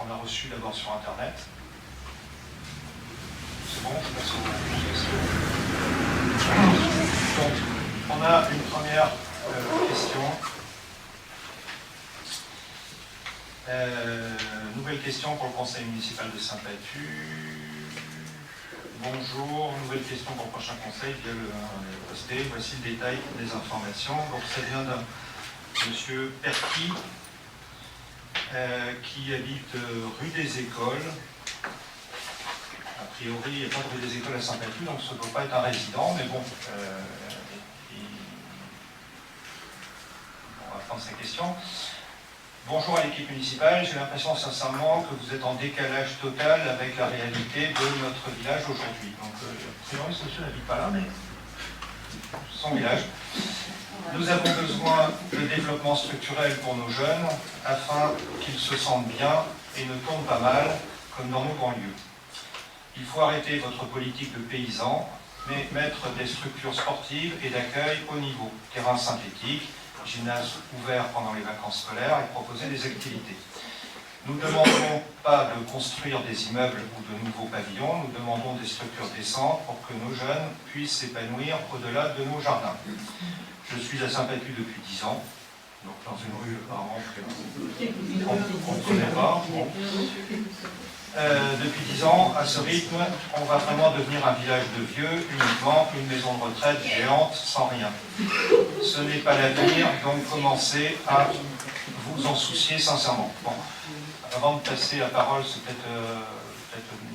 qu'on a reçues d'abord sur Internet. C'est bon, je passe aux questions. Donc, on a une première question. Nouvelle question pour le conseil municipal de Saint-Pathu. Bonjour, nouvelle question pour le prochain conseil via le posté. Voici le détail des informations. Donc ça vient d'un monsieur Perky qui habite rue des Écoles. A priori, il n'y a pas de rue des Écoles à Saint-Pathu, donc ça ne doit pas être un résident, mais bon, on va prendre sa question. Bonjour à l'équipe municipale, j'ai l'impression sincèrement que vous êtes en décalage total avec la réalité de notre village aujourd'hui. Donc, a priori, ce monsieur n'habite pas là, mais son village. Nous avons besoin de développement structurel pour nos jeunes afin qu'ils se sentent bien et ne tournent pas mal comme dans nos banlieues. Il faut arrêter votre politique de paysans, mais mettre des structures sportives et d'accueil au niveau. Terrain synthétique, gymnase ouvert pendant les vacances scolaires et proposer des activités. Nous ne demandons pas de construire des immeubles ou de nouveaux pavillons, nous demandons des structures décentes pour que nos jeunes puissent s'épanouir au-delà de nos jardins. Je suis à Saint-Pathu depuis 10 ans, donc dans une rue apparemment qu'on ne connaît pas. Bon. Depuis 10 ans, à ce rythme, on va vraiment devenir un village de vieux, uniquement une maison de retraite géante, sans rien. Ce n'est pas l'avenir, donc commencez à vous en soucier sincèrement. Bon. Avant de passer la parole, c'est peut-être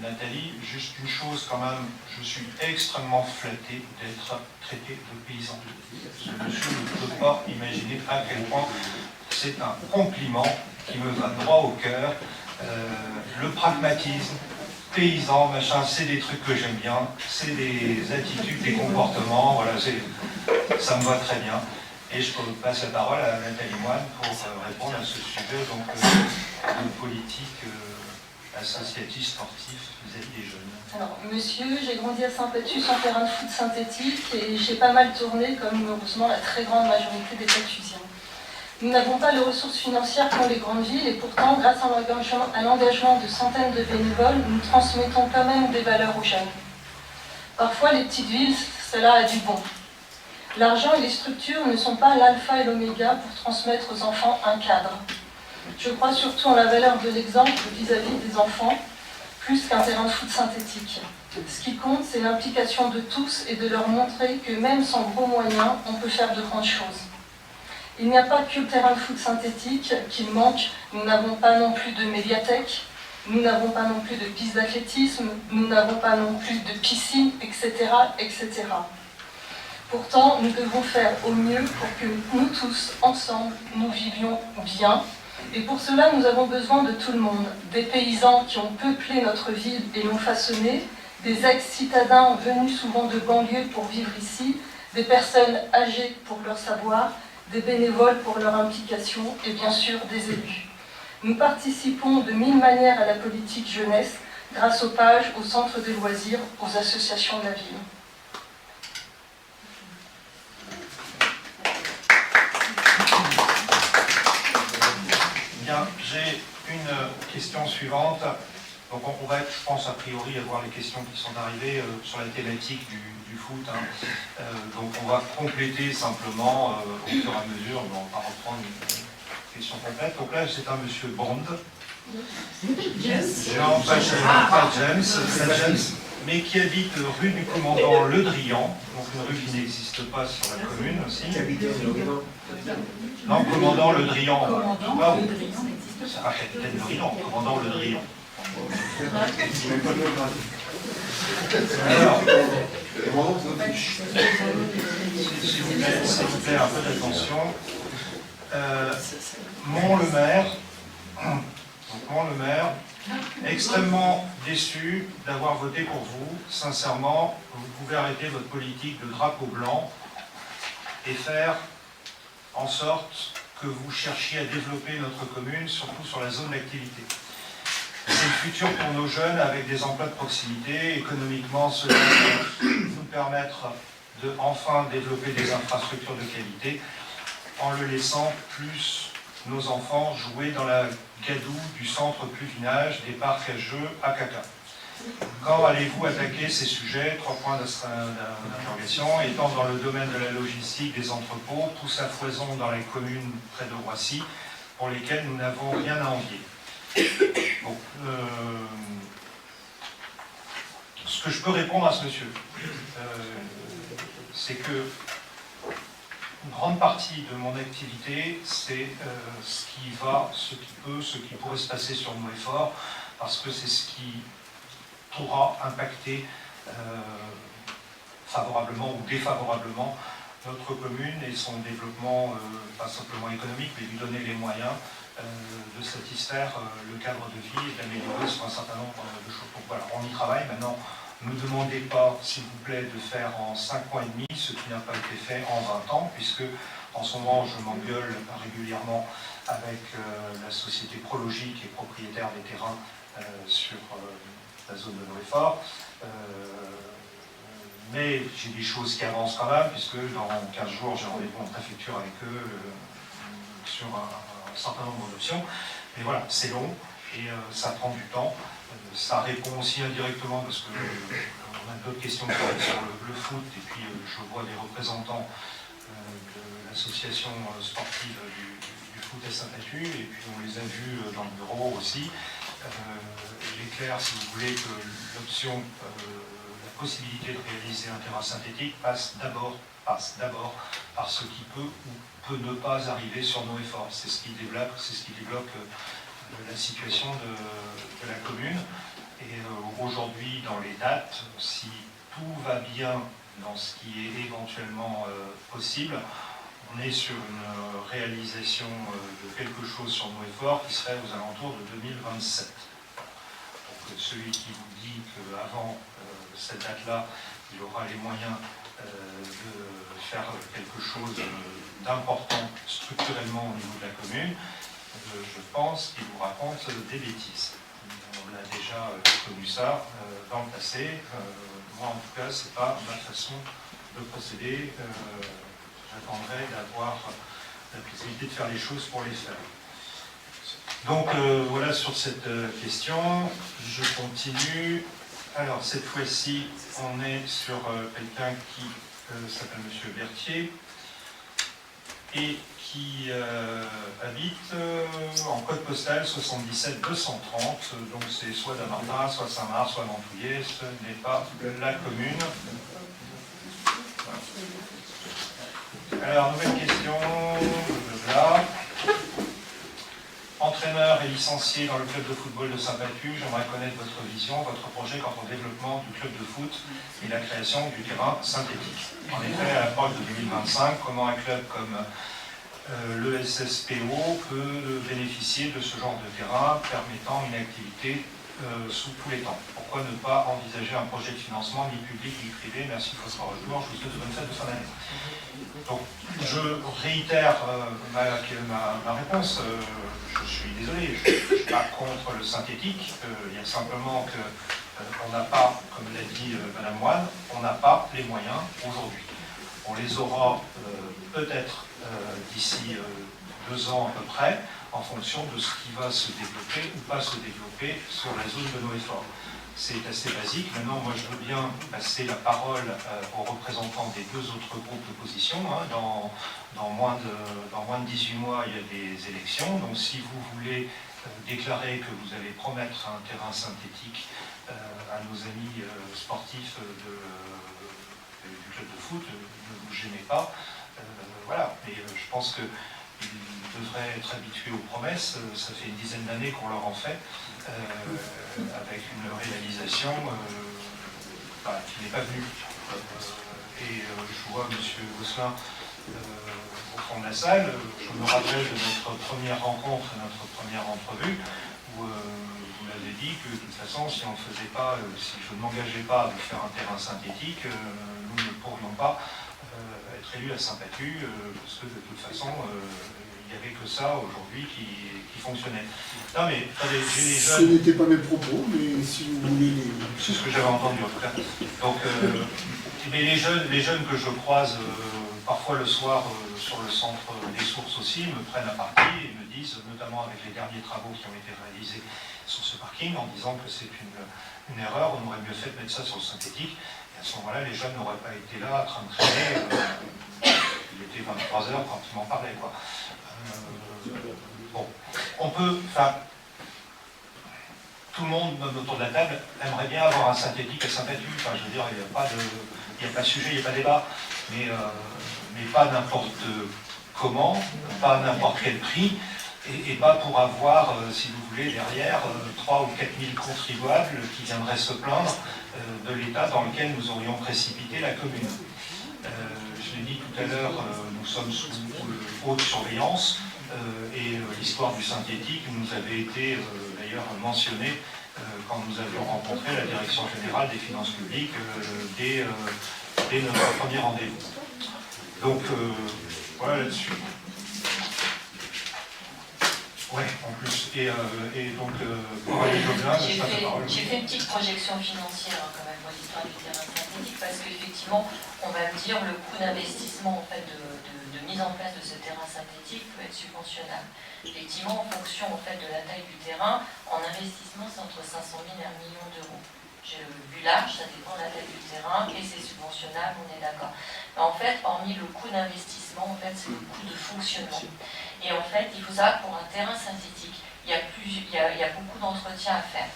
Nathalie, juste une chose quand même, je suis extrêmement flatté d'être traité de paysan. Ce monsieur ne peut pas imaginer à quel point c'est un compliment qui me va droit au cœur. Le pragmatisme, paysan, machin, c'est des trucs que j'aime bien, c'est des attitudes, des comportements, voilà, ça me va très bien. Et je passe la parole à Nathalie Moine pour répondre à ce sujet donc, de politique associative, sportive vis-à-vis des jeunes. Alors, monsieur, j'ai grandi à Saint-Pathu sans terrain de foot synthétique et j'ai pas mal tourné, comme heureusement la très grande majorité des Pathusiens. Nous n'avons pas les ressources financières qu'ont les grandes villes et pourtant, grâce à l'engagement de centaines de bénévoles, nous transmettons quand même des valeurs aux jeunes. Parfois, les petites villes, cela a du bon. L'argent et les structures ne sont pas l'alpha et l'oméga pour transmettre aux enfants un cadre. Je crois surtout en la valeur de l'exemple vis-à-vis des enfants, plus qu'un terrain de foot synthétique. Ce qui compte, c'est l'implication de tous et de leur montrer que même sans gros moyens, on peut faire de grandes choses. Il n'y a pas que le terrain de foot synthétique qu'il manque, nous n'avons pas non plus de médiathèque, nous n'avons pas non plus de piste d'athlétisme, nous n'avons pas non plus de piscine, etc., etc. Pourtant, nous devons faire au mieux pour que nous tous, ensemble, nous vivions bien. Et pour cela, nous avons besoin de tout le monde. Des paysans qui ont peuplé notre ville et l'ont façonnée, des ex-citadins venus souvent de banlieue pour vivre ici, des personnes âgées pour leur savoir, des bénévoles pour leur implication et bien sûr des élus. Nous participons de 1000 manières à la politique jeunesse grâce aux pages, aux centres de loisirs, aux associations de la ville. Bien, j'ai une question suivante. Donc on va être, je pense, a priori, avoir les questions qui sont arrivées sur la thématique du foot. Hein. Donc on va compléter simplement au fur et à mesure, on va reprendre une question complète. Donc là, c'est un monsieur Bond. Jean, pas James, mais qui habite rue du commandant Le Drian, donc une rue qui n'existe pas sur la commune aussi. Non, commandant Le Drian. C'est pas capitaine Le Drian, commandant Le Drian. Alors, s'il vous plaît, un peu d'attention. Mont-le-Maire, extrêmement déçu d'avoir voté pour vous. Sincèrement, vous pouvez arrêter votre politique de drapeau blanc et faire en sorte que vous cherchiez à développer notre commune, surtout sur la zone d'activité. C'est le futur pour nos jeunes avec des emplois de proximité. Économiquement, cela va nous permettre de enfin développer des infrastructures de qualité en le laissant plus nos enfants jouer dans la gadoue du centre Pluvinage des parcs à jeux à Caca. Quand allez-vous attaquer ces sujets? 3 points d'interrogation. Étant dans le domaine de la logistique des entrepôts, tous à foison dans les communes près de Roissy, pour lesquelles nous n'avons rien à envier. Bon, ce que je peux répondre à ce monsieur, c'est que une grande partie de mon activité, c'est ce qui va, ce qui pourrait se passer sur nos efforts, parce que c'est ce qui pourra impacter favorablement ou défavorablement notre commune et son développement, pas simplement économique, mais lui donner les moyens de satisfaire le cadre de vie et d'améliorer sur un certain nombre de choses. Donc voilà, on y travaille. Maintenant, ne nous demandez pas, s'il vous plaît, de faire en 5 ans et demi ce qui n'a pas été fait en 20 ans, puisque en ce moment, je m'engueule régulièrement avec la société Prologie, qui est propriétaire des terrains sur la zone de Noé-Fort. Mais j'ai des choses qui avancent quand même, puisque dans 15 jours, j'ai rendez-vous en préfecture avec eux sur un certain nombre d'options. Mais voilà, c'est long et ça prend du temps. Ça répond aussi indirectement, parce que on a d'autres questions sur le foot, et puis je vois des représentants de l'association sportive du foot à Saint-Patu, et puis on les a vus dans le bureau aussi. Il est clair, si vous voulez, que l'option, la possibilité de réaliser un terrain synthétique passe d'abord par ce qui peut ou peut ne pas arriver sur nos efforts. C'est ce qui débloque la situation de la commune. Et aujourd'hui, dans les dates, si tout va bien dans ce qui est éventuellement possible, on est sur une réalisation de quelque chose sur nos efforts qui serait aux alentours de 2027. Donc celui qui vous dit qu'avant cette date-là, il aura les moyens de faire quelque chose d'important structurellement au niveau de la commune, je pense qu'il vous raconte des bêtises. On a déjà connu ça dans le passé. Moi, en tout cas, ce n'est pas ma façon de procéder. J'attendrai d'avoir la possibilité de faire les choses pour les faire. Donc, voilà sur cette question. Je continue. Alors, cette fois-ci, on est sur quelqu'un qui s'appelle M. Berthier et qui habite en code postal 77 230, donc c'est soit Dammartin, soit Saint-Marc, soit Mantouillet, ce n'est pas la commune. Alors, nouvelle question, là. Entraîneur et licencié dans le club de football de Saint-Patu, j'aimerais connaître votre vision, votre projet quant au développement du club de foot et la création du terrain synthétique. En effet, à l'approche de 2025, comment un club comme le SSPO peut bénéficier de ce genre de terrain permettant une activité sous tous les temps? Pourquoi ne pas envisager un projet de financement ni public ni privé? Merci de votre retour, je vous souhaite de bonnes fêtes de fin d'année. Donc, je réitère ma réponse. Je suis désolé, je ne suis pas contre le synthétique. Il y a simplement qu'on n'a pas, comme l'a dit Madame Moine, on n'a pas les moyens aujourd'hui. On les aura peut-être d'ici 2 ans à peu près, en fonction de ce qui va se développer ou pas se développer sur la zone de Noé-Fort. C'est assez basique. Maintenant, moi, je veux bien passer la parole aux représentants des 2 autres groupes d'opposition. Hein. Dans moins de 18 mois, il y a des élections. Donc, si vous voulez déclarer que vous allez promettre un terrain synthétique à nos amis sportifs du club de foot, ne vous gênez pas. Voilà. Et je pense que ils devraient être habitués aux promesses. Ça fait une dizaine d'années qu'on leur en fait, avec une réalisation qui n'est pas venue. Et je vois M. Gosselin au fond de la salle. Je me rappelle de notre première rencontre, notre première entrevue, où vous m'avez dit que de toute façon, si on ne faisait pas, si je ne m'engageais pas à faire un terrain synthétique, nous ne pourrions pas être élus à Saint-Patu, parce que de toute façon, il n'y avait que ça aujourd'hui qui fonctionnait. Non mais, attendez, j'ai les jeunes... Ce n'était pas mes propos, mais si vous voulez... C'est ce que j'avais entendu en tout cas. Donc, mais les jeunes que je croise parfois le soir, sur le centre des sources aussi, me prennent à partie et me disent, notamment avec les derniers travaux qui ont été réalisés sur ce parking, en disant que c'est une erreur, on aurait mieux fait de mettre ça sur le synthétique. Et à ce moment-là, les jeunes n'auraient pas été là, en train de traîner. Il était 23h quand ils m'en parlaient, quoi. Bon, on peut... Enfin, tout le monde autour de la table aimerait bien avoir un synthétique et synthétique. Enfin, je veux dire, il n'y a pas de sujet, il n'y a pas de débat, mais pas n'importe comment, pas à n'importe quel prix, et pas pour avoir, si vous voulez, derrière 3 ou 4 000 contribuables qui viendraient se plaindre de l'état dans lequel nous aurions précipité la commune. Je l'ai dit tout à l'heure, nous sommes sous haute surveillance, et l'histoire du synthétique nous avait été d'ailleurs mentionnée quand nous avions rencontré la Direction Générale des Finances Publiques dès notre premier rendez-vous. Donc, voilà là-dessus. Oui, en plus. Et donc, pour aller Joblin, j'ai fait une petite projection financière quand même pour l'histoire du terrain synthétique, parce qu'effectivement, on va me dire le coût d'investissement en fait, de mise en place de ce terrain synthétique peut être subventionnable. Effectivement, en fonction en fait, de la taille du terrain, en investissement, c'est entre 500 000 et 1 million d'euros. J'ai vu large, ça dépend de la taille du terrain, et c'est subventionnable, on est d'accord. Mais en fait, hormis le coût d'investissement, en fait, c'est le coût de fonctionnement. Et en fait, il faut savoir que pour un terrain synthétique, il y a beaucoup d'entretien à faire,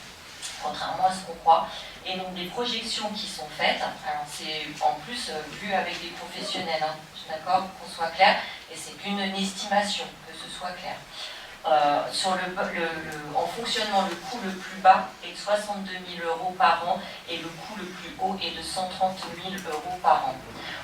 contrairement à ce qu'on croit. Et donc, les projections qui sont faites, alors c'est en plus vu avec des professionnels, hein, d'accord, qu'on soit clair, et c'est qu'une estimation, que ce soit clair. En fonctionnement, le coût le plus bas est de 62 000 euros par an et le coût le plus haut est de 130 000 euros par an.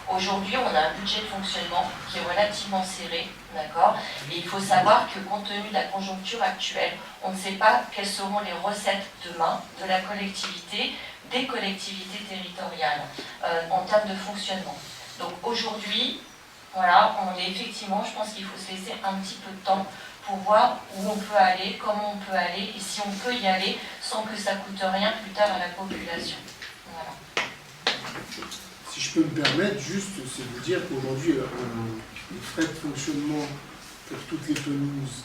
Aujourd'hui, on a un budget de fonctionnement qui est relativement serré, d'accord. Et il faut savoir que compte tenu de la conjoncture actuelle, on ne sait pas quelles seront les recettes demain de la collectivité, des collectivités territoriales en termes de fonctionnement. Donc aujourd'hui, voilà, on est effectivement, je pense qu'il faut se laisser un petit peu de temps pour voir où on peut aller, comment on peut aller, et si on peut y aller sans que ça coûte rien plus tard à la population. Voilà. Si je peux me permettre, juste, c'est de dire qu'aujourd'hui, les frais de fonctionnement pour toutes les pelouses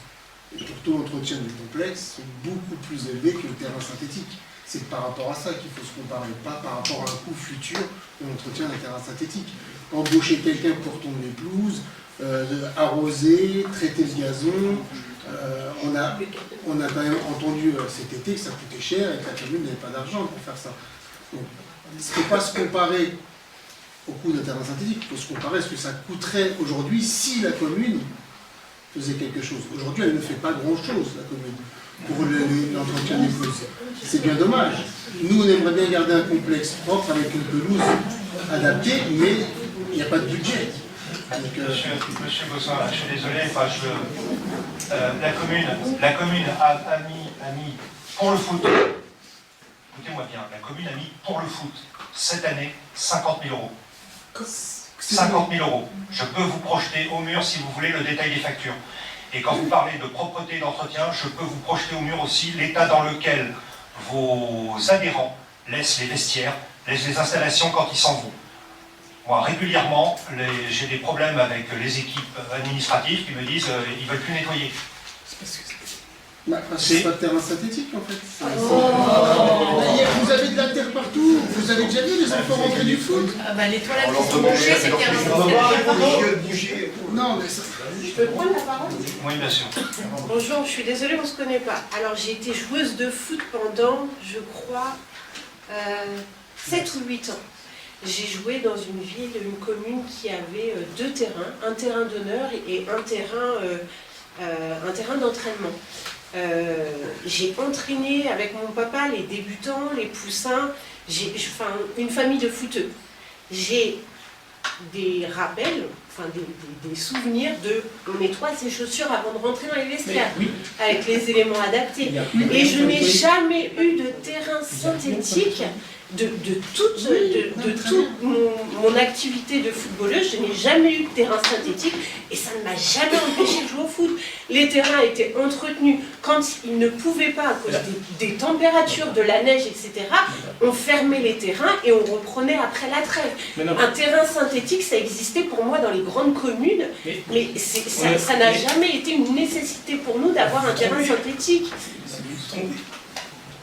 et pour tout l'entretien du complexe sont beaucoup plus élevés que le terrain synthétique. C'est par rapport à ça qu'il faut se comparer, pas par rapport à un coût futur de l'entretien d'un terrain synthétique. Embaucher quelqu'un pour tondre les pelouses, arroser, traiter le gazon, on a quand même entendu cet été que ça coûtait cher et que la commune n'avait pas d'argent pour faire ça. Donc, il ne faut pas se comparer au coût d'un terrain synthétique, il faut se comparer à ce que ça coûterait aujourd'hui si la commune faisait quelque chose. Aujourd'hui, elle ne fait pas grand-chose, la commune, pour l'entretien des pelouses. C'est bien dommage. Nous, on aimerait bien garder un complexe propre avec une pelouse adaptée, mais il n'y a pas de budget. Donc, Monsieur Bossin, je suis désolé, enfin, la commune a mis pour le foot, écoutez-moi bien, la commune a mis pour le foot cette année 50 000 euros. 50 000 euros. Je peux vous projeter au mur, si vous voulez, le détail des factures. Et quand vous parlez de propreté et d'entretien, je peux vous projeter au mur aussi l'état dans lequel vos adhérents laissent les vestiaires, laissent les installations quand ils s'en vont. Moi, régulièrement, j'ai des problèmes avec les équipes administratives qui me disent ils ne veulent plus nettoyer. C'est pas de terrain synthétique en fait. Vous avez de la terre partout. Vous avez déjà vu les enfants rentrer du foot? Les toilettes qui sont bouchées, c'est terrain synthétique. Non, mais ça... Je peux prendre la parole? Oui, bien sûr. Bonjour, je suis désolée, on ne se connaît pas. Alors, j'ai été joueuse de foot pendant, je crois, 7 ou 8 ans. J'ai joué dans une ville, une commune qui avait 2 terrains, un terrain d'honneur et un terrain d'entraînement. J'ai entraîné avec mon papa les débutants, les poussins, une famille de footeux. J'ai des rappels, des souvenirs de on nettoie ses chaussures avant de rentrer dans les vestiaires, avec les éléments adaptés. Et je n'ai jamais eu de terrain synthétique de toute mon activité de footballeuse, je n'ai jamais eu de terrain synthétique et ça ne m'a jamais empêché de jouer au foot. Les terrains étaient entretenus quand ils ne pouvaient pas à cause des températures, de la neige, etc. On fermait les terrains et on reprenait après la trêve. Un terrain synthétique, ça existait pour moi dans les grandes communes, mais ça n'a jamais été une nécessité pour nous d'avoir un terrain synthétique.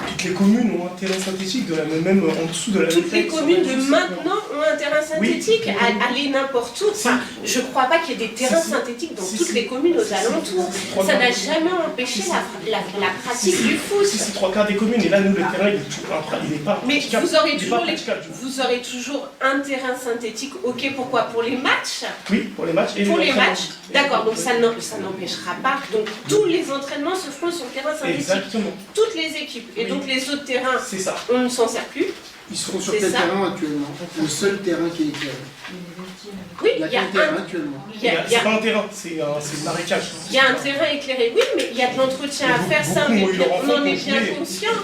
Toutes les communes ont un terrain synthétique, même en dessous de la Toutes les communes de maintenant ont un terrain synthétique, aller n'importe où. Enfin, je ne crois pas qu'il y ait des terrains synthétiques dans toutes les communes aux alentours. Ça n'a jamais empêché la pratique du foot. Si c'est 3 quarts des communes, et là, nous, le terrain, il n'est pas mais vous aurez toujours un terrain synthétique, ok, pourquoi? Pour les matchs? Oui, pour les matchs. Pour les matchs, d'accord, donc ça n'empêchera pas. Donc tous les entraînements se feront sur terrain synthétique. Exactement. Toutes les équipes. Et donc les autres terrains, on ne s'en sert plus. Ils seront sur quel terrain actuellement? Le seul terrain qui est éclairé. Oui, il y a un terrain actuellement. C'est pas un terrain, c'est un marécage. Il y a un terrain éclairé, oui, mais il y a de l'entretien à faire, ça, on en est bien conscient.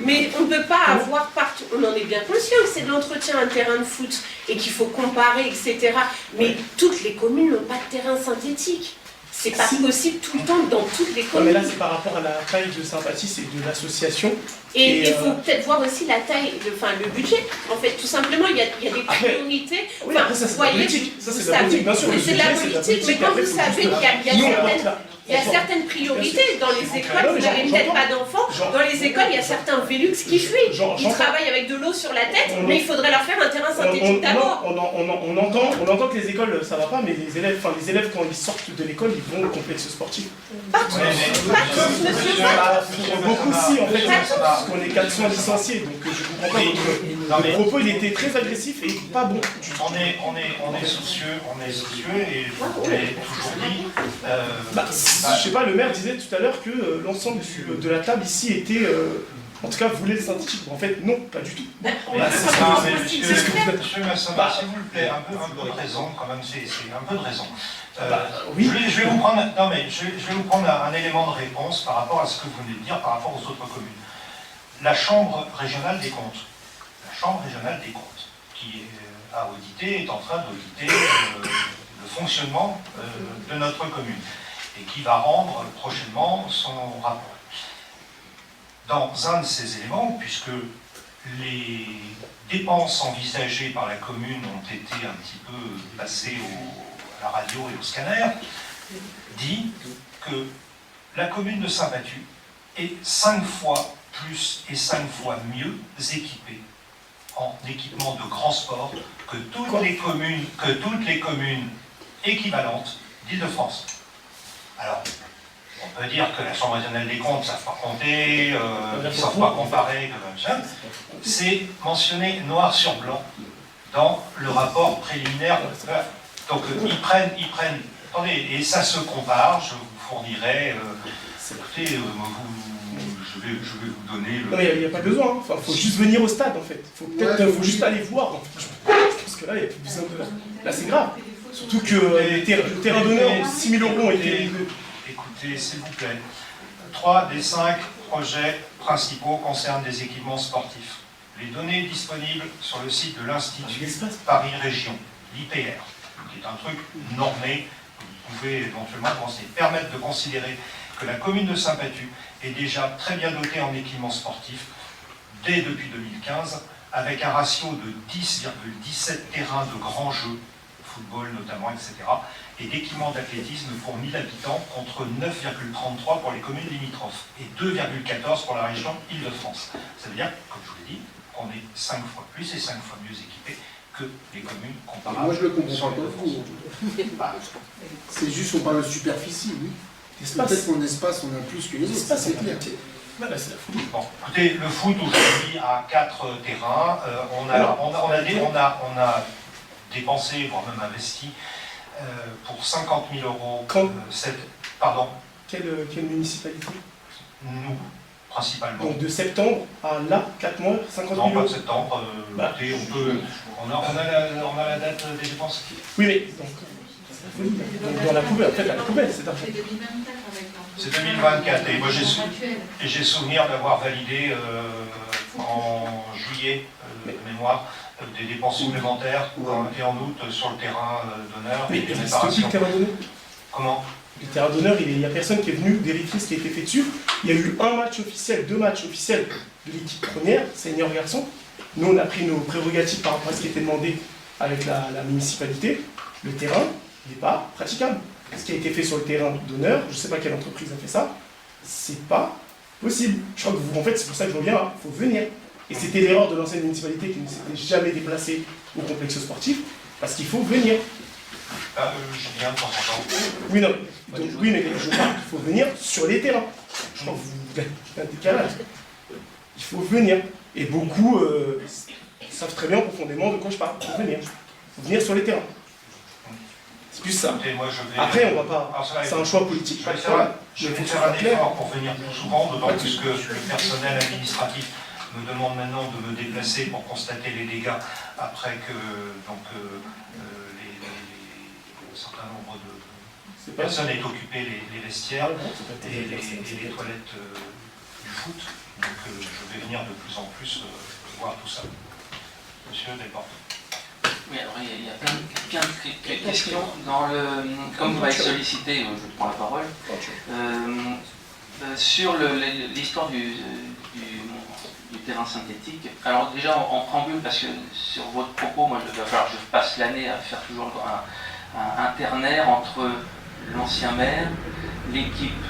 Mais on ne peut pas avoir partout, on en est bien conscient que c'est de l'entretien un terrain de foot et qu'il faut comparer, etc. Mais toutes les communes n'ont pas de terrain synthétique. C'est pas possible tout le temps dans toutes les communes. Mais là, c'est par rapport à la taille de Sympathie, c'est de l'association. Et il faut peut-être voir aussi la taille, le budget. En fait, tout simplement, il y a des priorités. Oui, après, ça, c'est la politique. Ça, c'est la politique, bien sûr. C'est de la politique, mais quand vous savez qu'il y a certaines priorités, dans les écoles, vous n'avez peut-être pas d'enfants, dans les écoles, il y a certains Vélux qui fuient. Ils travaillent avec de l'eau sur la tête, mais il faudrait leur faire un terrain synthétique d'abord. On entend que les écoles, ça va pas, mais les élèves, quand ils sortent de l'école, ils vont au complexe sportif. Pas tous, monsieur. Beaucoup si, en fait, parce qu'on est 400 licenciés, donc je comprends pas. Le propos, il était très agressif et pas bon. On est soucieux, et je vous l'ai toujours dit. Je sais pas, le maire disait tout à l'heure que l'ensemble de la table ici était, en tout cas, voulait le synthétique. En fait, non, pas du tout. Monsieur Massamba, s'il vous plaît, un peu de raison, quand même, c'est un peu de raison. Oui. Je vais vous prendre un élément de réponse par rapport à ce que vous venez de dire par rapport aux autres communes. La Chambre régionale des comptes, qui a audité, est en train d'auditer le fonctionnement de notre commune et qui va rendre prochainement son rapport. Dans un de ces éléments, puisque les dépenses envisagées par la commune ont été un petit peu passées à la radio et au scanner, dit que la commune de Saint-Pathu est 5 fois plus et 5 fois mieux équipée en équipement de grand sport que toutes les communes équivalentes d'Île-de-France. Alors, on peut dire que la Chambre régionale des comptes ne savent pas compter, ils ne savent pas comparer, comme ça. C'est mentionné noir sur blanc dans le rapport préliminaire. Donc ils prennent, attendez, et ça se compare, je vous fournirai, écoutez, je vais vous donner le... Non, il n'y a pas besoin, il faut juste venir au stade en fait, il faut juste aller voir. Je pense que là, il n'y a plus besoin de... Là, c'est grave. Surtout que le terrain d'honneur, 6 000 € ont été... Écoutez, s'il vous plaît, 3 des 5 projets principaux concernent des équipements sportifs. Les données disponibles sur le site de l'Institut Paris Région, l'IPR, qui est un truc normé, vous pouvez éventuellement permettre de considérer que la commune de Saint-Pathu est déjà très bien dotée en équipements sportifs depuis 2015, avec un ratio de 10,17 terrains de grands jeux, football notamment, etc., et d'équipements d'athlétisme pour 1000 habitants contre 9,33 pour les communes limitrophes et 2,14 pour la région Île-de-France. Ça veut dire, comme je vous l'ai dit, qu'on est 5 fois plus et 5 fois mieux équipés que les communes comparables. Moi je le comprends pas vous. C'est juste qu'on parle de superficie, oui. Peut-être qu'en espace on a plus que les autres, ça c'est clair. Bon, écoutez, le foot aujourd'hui a 4 terrains. On a dépensé, voire même investi, pour 50 000 €. Pardon. Quelle municipalité? Nous, principalement. Donc de septembre à là, 4 mois, 50 000 €. Non, pas de septembre. Écoutez, on a la date des dépenses. Oui, mais donc, dans la poubelle, en fait, la poubelle, c'est d'argent. C'est 2024 avec l'enfant. C'est 2024. Et moi, j'ai souvenir d'avoir validé en juillet, de mémoire, des dépenses supplémentaires et en août sur le terrain d'honneur. Mais et des c'est réparations. le terrain d'honneur. Comment? Le terrain d'honneur, il n'y a personne qui est venu vérifier ce qui a été fait dessus. Il y a eu un match officiel, 2 matchs officiels de l'équipe première, senior garçon. Nous, on a pris nos prérogatives par rapport à ce qui était demandé avec la municipalité. Le terrain n'est pas praticable. Ce qui a été fait sur le terrain d'honneur, je ne sais pas quelle entreprise a fait ça, c'est pas possible. Je crois que vous, en fait, c'est pour ça que je reviens là, il faut venir. Et c'était l'erreur de l'ancienne municipalité qui ne s'était jamais déplacée au complexe sportif, parce qu'il faut venir. Je viens de temps en temps. Oui, non. Donc, oui, mais je parle qu'il faut venir sur les terrains. Je crois que vous avez un décalage. Il faut venir. Et beaucoup savent très bien profondément de quoi je parle. Il faut venir. Il faut venir sur les terrains. C'est plus ça. Écoutez, moi, je vais... Après, on va pas. Alors, ça va être- C'est un choix politique. Je vais Voilà. faire un effort pour venir plus souvent, d'autant plus que le personnel administratif me demande maintenant de me déplacer pour constater les dégâts après que donc, un certain nombre de C'est pas personnes aient occupé les vestiaires c'est pas et les terrible. toilettes du foot. Donc je vais venir de plus en plus voir tout ça. Monsieur Delporte. Oui, alors il y a plein de questions. Comme vous m'avez sollicité, je prends la parole. Sur l'histoire du terrain synthétique, alors déjà en préambule, parce que sur votre propos, moi il va falloir que je passe l'année à faire toujours un ternaire entre l'ancien maire, l'équipe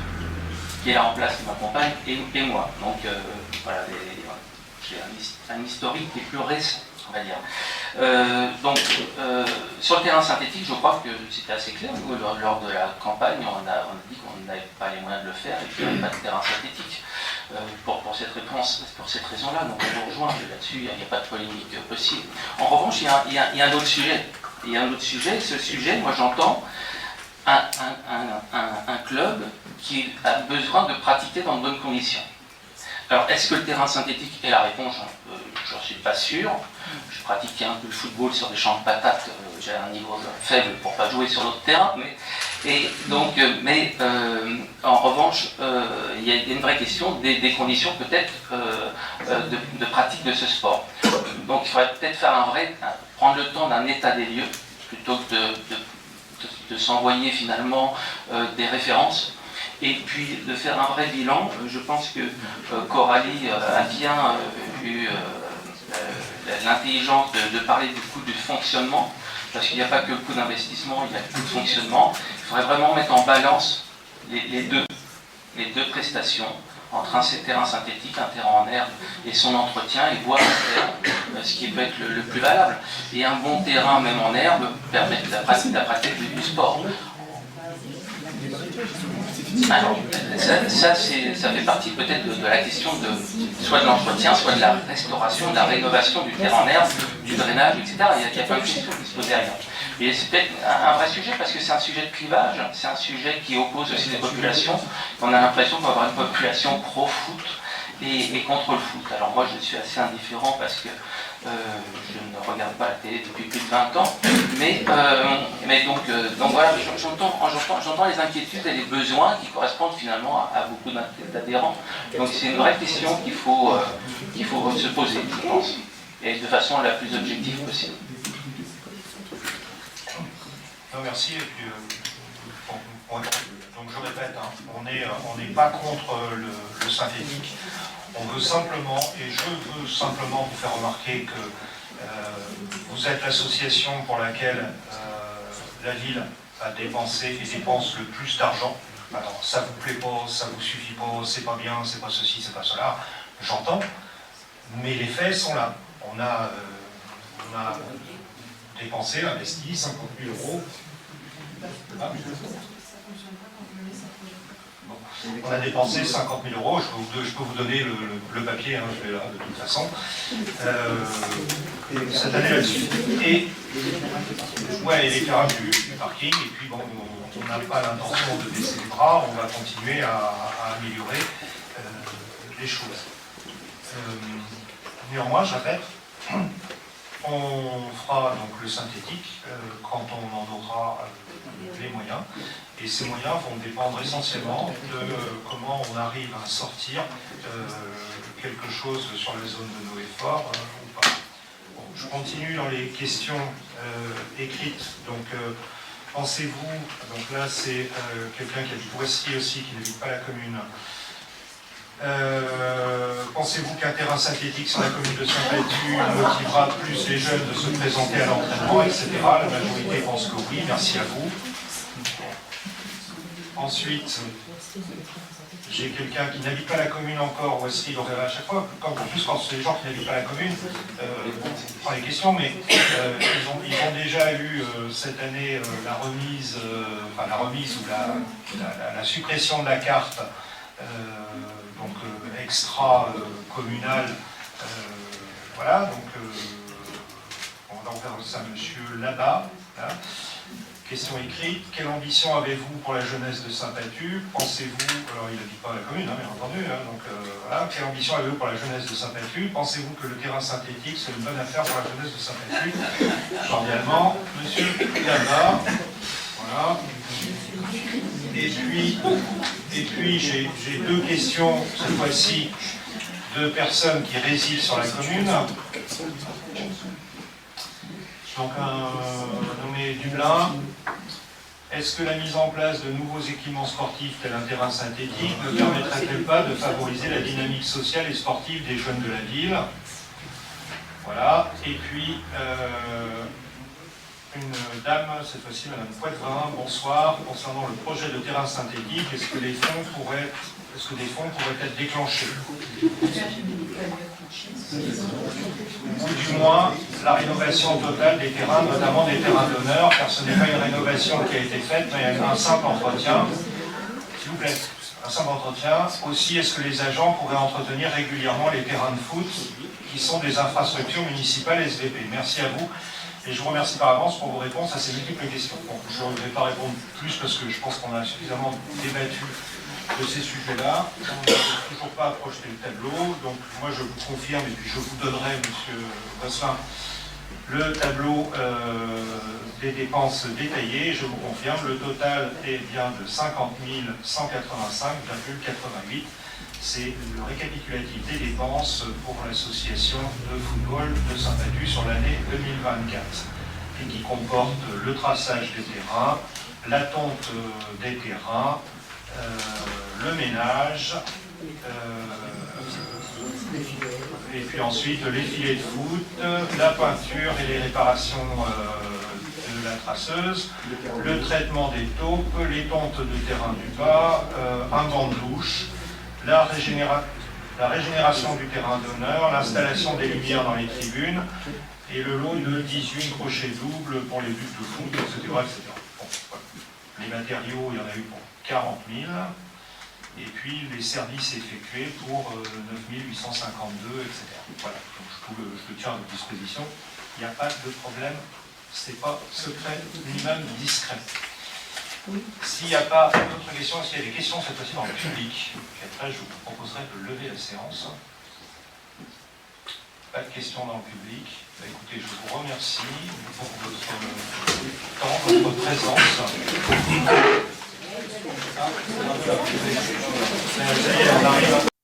qui est là en place, qui m'accompagne, et moi. Donc voilà, j'ai un historique qui est plus récent, on va dire. Sur le terrain synthétique, je crois que c'était assez clair. Nous, lors de la campagne, on a dit qu'on n'avait pas les moyens de le faire et qu'il n'y avait pas de terrain synthétique. Pour cette raison-là, donc on vous rejoint là-dessus, il n'y a pas de polémique possible. En revanche, il y a un autre sujet. Il y a un autre sujet. Ce sujet, moi j'entends un club qui a besoin de pratiquer dans de bonnes conditions. Alors, est-ce que le terrain synthétique est la réponse? Je n'en suis pas sûr. Je pratiquais un peu le football sur des champs de patates. J'ai un niveau faible pour ne pas jouer sur l'autre terrain. En revanche, il y a une vraie question des conditions peut-être de pratique de ce sport. Donc, il faudrait peut-être prendre le temps d'un état des lieux plutôt que de s'envoyer finalement des références. Et puis de faire un vrai bilan. Je pense que Coralie a bien eu l'intelligence de parler du coût du fonctionnement, parce qu'il n'y a pas que le coût d'investissement, il y a le coût de fonctionnement. Il faudrait vraiment mettre en balance les deux prestations entre un terrain synthétique, un terrain en herbe et son entretien, et voir ce qui peut être le plus valable. Et un bon terrain, même en herbe, permet la pratique du sport. Alors, ça fait partie peut-être de la question soit de l'entretien, soit de la restauration, de la rénovation du terrain en herbe, du drainage, etc. Il y a plein de questions qui se posent derrière. Et c'est peut-être un vrai sujet parce que c'est un sujet de clivage, c'est un sujet qui oppose aussi des populations. On a l'impression qu'on va avoir une population pro-foot et contre le foot. Alors moi je suis assez indifférent parce que je ne regarde pas la télé depuis plus de 20 ans, donc voilà, j'entends les inquiétudes et les besoins qui correspondent finalement à beaucoup d'adhérents. Donc c'est une vraie question qu'il faut se poser, je pense, et de façon la plus objective possible. Non, merci. Et puis, donc je répète, on n'est pas contre le synthétique. On veut simplement, et je veux simplement vous faire remarquer que vous êtes l'association pour laquelle la ville a dépensé et dépense le plus d'argent. Alors ça vous plaît pas, ça vous suffit pas, c'est pas bien, c'est pas ceci, c'est pas cela, j'entends, mais les faits sont là. On a dépensé, investi 50 000 €. On a dépensé 50 000 €, je peux vous donner le papier, je vais là de toute façon, cette année là-dessus. Et l'éclairage du parking, et puis bon, on n'a pas l'intention de baisser les bras, on va continuer à améliorer les choses. Néanmoins, je répète, On fera donc le synthétique quand on en aura les moyens. Et ces moyens vont dépendre essentiellement de comment on arrive à sortir quelque chose sur la zone de nos efforts ou pas. Bon, je continue dans les questions écrites. Donc, pensez-vous, donc là c'est quelqu'un qui habite Poissy aussi, qui n'habite pas la commune. Pensez-vous qu'un terrain synthétique sur la commune de Saint-Patu motivera plus les jeunes de se présenter à l'entraînement, etc. La majorité pense que oui, merci à vous. Ensuite, j'ai quelqu'un qui n'habite pas la commune encore, voici, donc à chaque fois, en plus quand c'est les gens qui n'habitent pas la commune, on prend les questions, mais ils ont déjà eu cette année la remise ou la suppression de la carte donc extra-communale. Voilà, donc on va en faire ça, monsieur là-bas. Là. Question écrite, quelle ambition avez-vous pour la jeunesse de Saint-Patu? Pensez-vous, alors il n'habite pas la commune, bien entendu, donc voilà, quelle ambition avez-vous pour la jeunesse de Saint-Patu? Pensez-vous que le terrain synthétique c'est une bonne affaire pour la jeunesse de Saint-Patu? Cordialement, monsieur là-bas, voilà. Et puis j'ai deux questions, cette fois-ci, de personnes qui résident sur la commune. Donc un nommé Dublin. Est-ce que la mise en place de nouveaux équipements sportifs tel un terrain synthétique ne permettrait-elle pas de favoriser la dynamique sociale et sportive des jeunes de la ville? Voilà. Et puis une dame, cette fois-ci Madame Poitevin, bonsoir. Concernant le projet de terrain synthétique, est-ce que des fonds pourraient être déclenchés? Ou du moins la rénovation totale des terrains, notamment des terrains d'honneur, car ce n'est pas une rénovation qui a été faite, mais un simple entretien. S'il vous plaît, un simple entretien. Aussi, est-ce que les agents pourraient entretenir régulièrement les terrains de foot, qui sont des infrastructures municipales SVP? Merci à vous. Et je vous remercie par avance pour vos réponses à ces multiples questions. Bon, je ne vais pas répondre plus parce que je pense qu'on a suffisamment débattu de ces sujets-là. On n'a toujours pas projeté le tableau, donc moi je vous confirme, et puis je vous donnerai, monsieur Bosselin, le tableau des dépenses détaillées. Je vous confirme, le total est bien de 50 185,88. C'est le récapitulatif des dépenses pour l'association de football de Saint-Patu sur l'année 2024, et qui comporte le traçage des terrains, la tonte des terrains, le ménage, et puis ensuite les filets de foot, la peinture et les réparations de la traceuse, le traitement des taupes, les tontes de terrain du bas, un banc de douche, la régénération du terrain d'honneur, l'installation des lumières dans les tribunes, et le lot de 18 crochets doubles pour les buts de foot, etc. etc. Bon, voilà. Les matériaux, il y en a eu pour 40 000, et puis les services effectués pour 9 852, etc. Voilà, donc je le tiens à votre disposition, il n'y a pas de problème, ce n'est pas secret, ni même discret. Oui. S'il n'y a pas d'autres questions, s'il y a des questions cette fois-ci dans le public, et après je vous proposerai de lever la séance. Pas de questions dans le public. Bah, écoutez, je vous remercie pour votre temps, votre présence. Ça y est, on arrive.